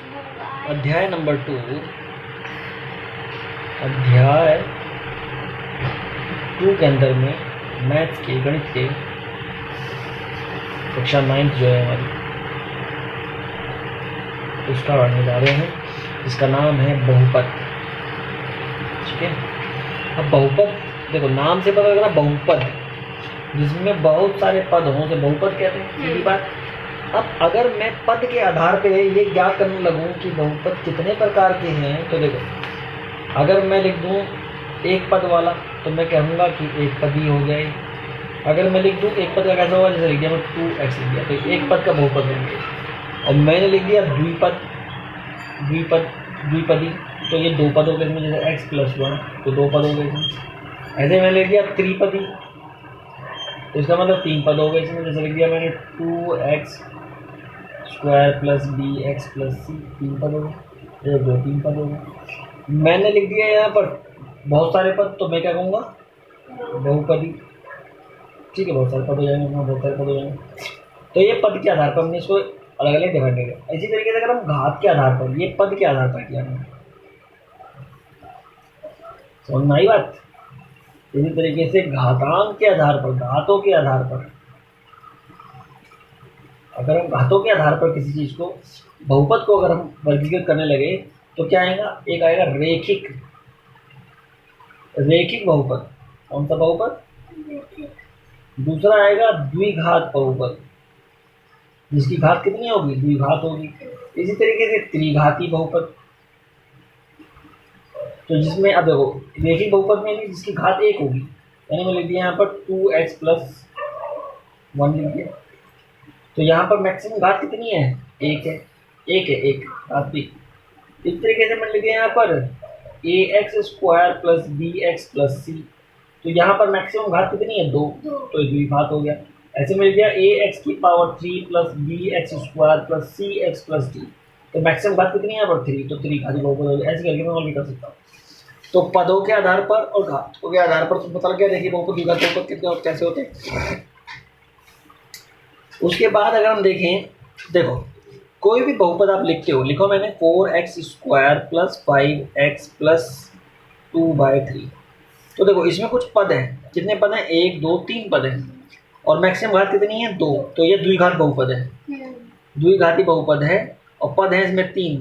अध्याय नंबर 2, अध्याय 2 के अंदर में मैथ्स के गणित के कक्षा 9 जो है हमारी, उसका पढ़ने जा रहे हैं। इसका नाम है बहुपद। ठीक है, अब बहुपद देखो नाम से पता लगा बहुपद, जिसमें बहुत सारे पद हों तो बहुपद कहते हैं। सीधी बात। अब अगर मैं पद के आधार पर ये ज्ञात करने लगूं कि बहुपद कितने प्रकार के हैं, तो देखो अगर मैं लिख दूं एक पद वाला तो मैं कहूँगा कि एक पद ही हो गए। अगर मैं लिख दूं एक पद का कैसा होगा, जैसे लिख दिया मैं 2x लिख दिया तो एक पद का बहुपद होंगे। और मैंने लिख दिया द्विपद, द्विपदी तो ये दो पद हो गए, जैसे x + 1 तो दो पद हो गए इसमें। ऐसे मैंने लिख दिया त्रिपदी तो इसका मतलब 3 पद हो गए इसमें, जैसे लिख दिया मैंने 2x² + bx + c 3 पद हो गए, ये 3 पद हो गए। मैंने लिख दिया यहाँ पर बहुत सारे पद तो मैं क्या कहूँगा बहुपदी। ठीक है, बहुत सारे पद हो जाएंगे, बहुत सारे पद हो जाएंगे। तो ये पद के आधार पर हमने इसको अलग अलग डिवाइड किया। इसी तरीके से अगर हम घात के आधार पर, ये पद के आधार पर किया हमने, समझ में आई बात। इसी तरीके से घातांक के आधार पर, घातों के आधार पर, अगर हम घातों के आधार पर किसी चीज को, बहुपद को अगर हम वर्गीकृत करने लगे तो क्या आएगा, एक आएगा रेखिक, रेखिक बहुपद। कौन सा बहुपद? दूसरा आएगा द्विघात बहुपद, जिसकी घात कितनी होगी, द्विघात होगी। इसी तरीके से त्रिघाती बहुपद, तो जिसमें अब देखो रेखिक बहुपद में भी जिसकी घात 1 होगी, यानी मैं लिख दिया यहाँ पर 2x + 1 लिख दिया, तो यहाँ पर मैक्सिमम घात कितनी है, 1 है, 1 घात भी। इस तरीके से मैं लिख दिया यहाँ पर ax² + bx + c, तो यहाँ पर मैक्सिमम घात कितनी है, 2, तो द्विघात हो गया। ऐसे मिल गया ax³ + bx² + cx + d, तो मैक्सिमम घात कितनी है यहाँ पर 3, तो त्रिघाती बहुपद हो गया। ऐसे करके मैं और भी कर सकता हूँ। तो पदों के आधार पर और घातों के आधार पर पता लग गया, देखिए बहुपद द्विघात बहुपद कितने और कैसे होते हैं। उसके बाद अगर हम देखें, देखो कोई भी बहुपद आप लिखते हो, लिखो मैंने 4x² + 5x + 2/3, तो देखो इसमें कुछ पद हैं, कितने पद हैं, 1 2 3 पद हैं, और मैक्सिमम घात कितनी है, 2, तो ये द्विघात बहुपद है, द्विघाती बहुपद है, और पद है इसमें 3,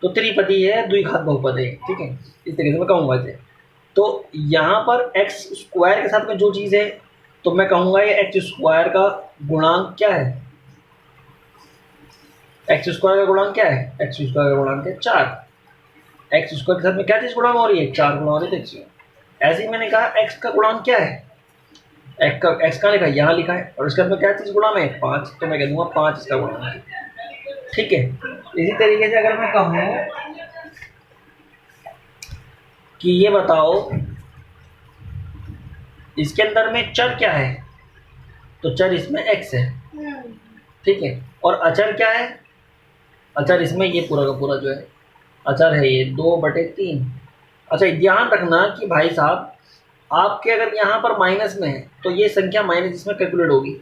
तो त्रिपदी है, द्विघात बहुपद है। ठीक है, इस तरीके से मैं कहूँगा इसे। तो यहाँ पर x² के साथ में जो चीज़ है, तो मैं कहूँगा ये x² का गुणांक क्या है, x² का गुणांक क्या है, x² का गुणांक है 4। x² के साथ में क्या चीज़ गुणा हो रही है, 4 गुणा हो रही है। देखिए ऐसे ही मैंने कहा x का गुणांक क्या है, x का लिखा है, यहाँ लिखा है, और इसके साथ में क्या चीज़ गुणा में 5, तो मैं कह दूंगा 5 इसका गुणांक है। ठीक है, इसी तरीके से अगर मैं कहूँ कि ये बताओ इसके अंदर में चर क्या है, तो चर इसमें x है। ठीक है, और अचर क्या है, अचर इसमें ये पूरा का पूरा जो है अचर है, ये 2/3। अच्छा ध्यान रखना कि भाई साहब आपके अगर यहाँ पर माइनस में है तो ये संख्या माइनस इसमें कैलकुलेट होगी,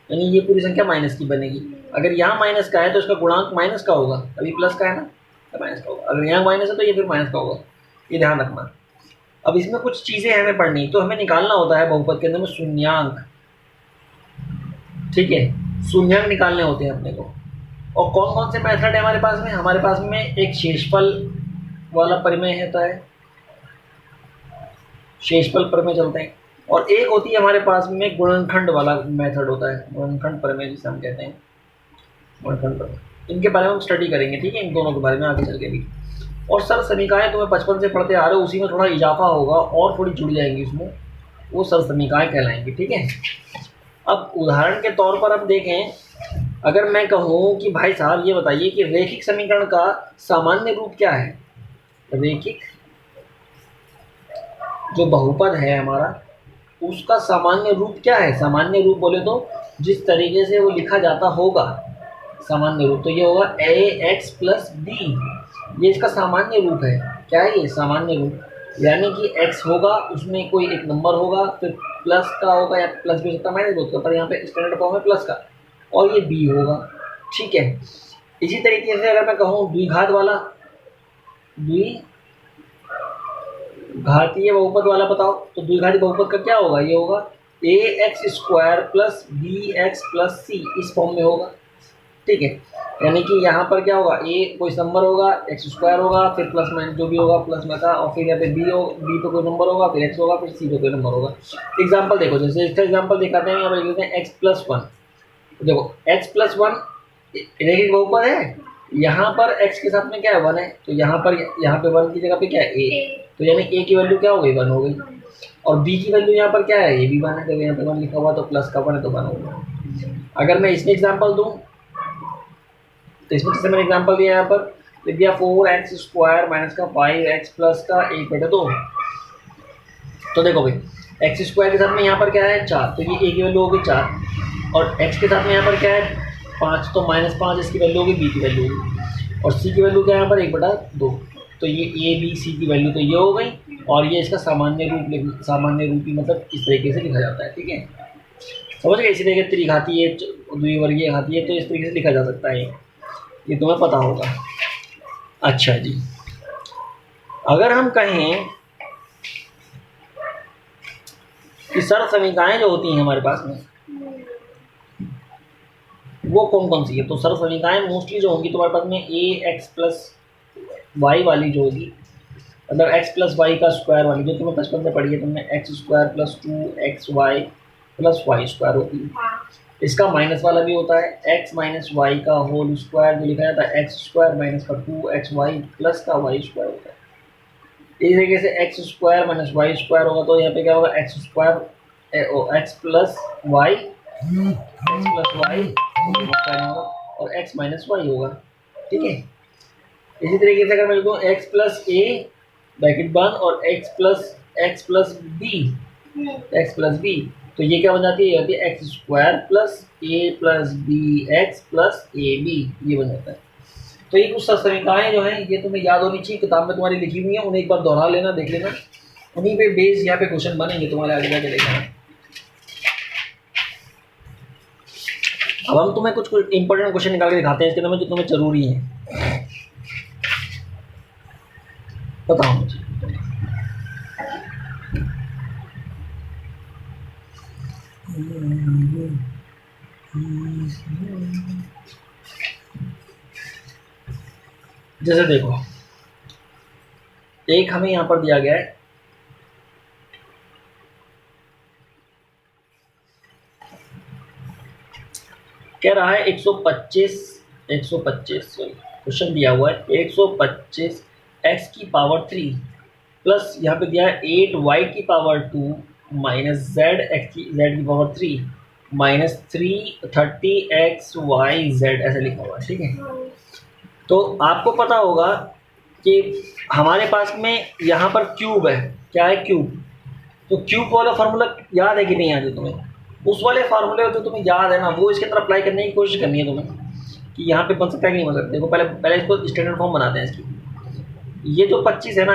यानी ये पूरी संख्या माइनस की बनेगी। अगर यहाँ माइनस का है तो इसका गुणांक माइनस का होगा, अभी प्लस का है ना, तो माइनस का होगा। अगर यहाँ माइनस है तो ये फिर माइनस का होगा, ये ध्यान रखना। अब इसमें कुछ चीज़ें हमें पढ़नी, तो हमें निकालना होता है बहुपद के अंदर में शून्यांक। ठीक है, शून्यांक निकालने होते हैं अपने को। और कौन कौन से मेथड है हमारे पास में, हमारे पास में एक शेषफल वाला परिमेय होता है, शेषफल प्रमेय चलते हैं, और एक होती है हमारे पास में गुणनखंड वाला मेथड होता है, गुणनखंड प्रमेय जिसे हम कहते हैं, गुणनखंड प्रमेय। इनके बारे में हम स्टडी करेंगे। ठीक है, इन दोनों के बारे में आगे चल के भी। और सरल समीकरण तुम्हें बचपन से पढ़ते आ रहे हो, उसी में थोड़ा इजाफा होगा और थोड़ी जुड़ जाएंगी उसमें, वो सरल समीकरण कहलाएंगी। ठीक है, अब उदाहरण के तौर पर हम देखें, अगर मैं कहूँ कि भाई साहब ये बताइए कि रेखिक समीकरण का सामान्य रूप क्या है, रेखिक जो बहुपद है हमारा उसका सामान्य रूप क्या है। सामान्य रूप बोले तो जिस तरीके से वो लिखा जाता होगा सामान्य रूप, तो ये होगा ax + b, ये इसका सामान्य रूप है। क्या है ये सामान्य रूप, यानी कि x होगा उसमें कोई एक नंबर होगा, फिर प्लस का होगा या प्लस भी हो सकता है माइनस भी हो सकता है, पर यहाँ पे स्टैंडर्ड फॉर्म है प्लस का, और ये b होगा। ठीक है, इसी तरीके से अगर मैं कहूँ द्विघात वाला, द्विघातीय बहुपद वाला बताओ, तो द्विघाती बहुपद का क्या होगा, ये होगा ax² plus bx plus c, इस फॉर्म में होगा। ठीक है, यानी कि यहाँ पर क्या होगा, a कोई नंबर होगा, x² होगा, फिर प्लस माइनस जो भी होगा प्लस में था, और फिर यहाँ पे b पे कोई नंबर होगा, फिर x होगा, फिर c पे कोई नंबर होगा। एग्जाम्पल देखो, जैसे इसका एग्जाम्पल दिखाते हैं, यहाँ पर लिखते हैं x+1। देखो x+1 रैखिक बहुपद है, यहाँ पर x के साथ में क्या है, 1 है, तो यहाँ पर यहाँ पे 1 की जगह पे क्या है, a, तो यानी a की वैल्यू क्या हो गई, 1 हो गई। और b की वैल्यू यहाँ पर क्या है, ये भी 1 है, तो यहाँ पे 1 लिखा हुआ तो प्लस का 1 है तो 1 हो गया। अगर मैं इसमें एग्जाम्पल दूँ, तो इसमें जैसे मैंने एग्जाम्पल दिया, यहाँ पर लिख दिया 4x² माइनस का 5x प्लस का 1/2। तो देखो भाई, x² के साथ में यहाँ पर क्या है, 4, तो ये a की वैल्यू होगी 4, और x के साथ में यहाँ पर क्या है, 5, तो -5 इसकी वैल्यू होगी, b की वैल्यू होगी, और c की वैल्यू क्या है यहाँ पर 1/2, तो ये a b c की वैल्यू तो ये हो गई, और ये इसका सामान्य रूप ही मतलब इस तरीके से लिखा जाता है। ठीक है, समझ गए, इसी तरीके त्रिघातीय द्विवर्गीय घातीय, तो इस तरीके से लिखा जा सकता है, ये तुम्हें पता होगा। अच्छा जी, अगर हम कहें कि सरल समीकरणाएं जो होती हैं हमारे पास में, वो कौन कौन सी है, तो सरल समीकरणाएं मोस्टली जो होंगी तुम्हारे पास में ax+y वाली जो होगी, मतलब x+y का स्क्वायर वाली, जो तुम्हें बचपन में पढ़ी है तुमने, x² + 2xy + y² होती है। इसका माइनस वाला भी होता है, x - y का होल स्क्वायर, जो लिखा जाता है x² - 2xy प्लस का y² होता है। इस तरीके से x² - y² होगा, तो यहाँ पे क्या होगा, x प्लस वाई और x - y होगा। ठीक है, इसी तरीके से अगर मैं लिखूँ x + a ब्रैकेट बंद और x + b, तो ये क्या बन जाती है, ये होती है x² + a + bx + ab, ये बन जाता है। तो ये कुछ समीकरणाएं जो हैं, ये तुम्हें याद होनी चाहिए, किताब में तुम्हारी लिखी हुई है, उन्हें एक बार दोहरा लेना, देख लेना, उन्हीं पे बेस यहाँ पे क्वेश्चन बनेंगे तुम्हारे आगे जाके, देखना। अब हम तुम्हें कुछ इंपॉर्टेंट क्वेश्चन निकाल के दिखाते हैं इसके अंदर, जो तुम्हें जरूरी है, बताओ मुझे। जैसे देखो, एक हमें यहाँ पर दिया गया है, कह रहा है 125 क्वेश्चन दिया हुआ है, 125 x की पावर 3 प्लस यहाँ पे दिया है 8y की पावर 2 माइनस z की पावर 3 माइनस 30xyz, ऐसे लिखा हुआ है। ठीक है, तो आपको पता होगा कि हमारे पास में यहाँ पर क्यूब है, क्या है, क्यूब, तो क्यूब वाला फार्मूला याद है कि नहीं याद है तुम्हें, उस वाले फार्मूले जो तुम्हें याद है ना, वो इसके अंदर अप्लाई करने की कोशिश करनी है तुम्हें, कि यहाँ पे बन सकता है कि नहीं बन सकता। देखो पहले इसको स्टैंडर्ड फॉर्म बनाते हैं इसकी, ये जो 25 है ना,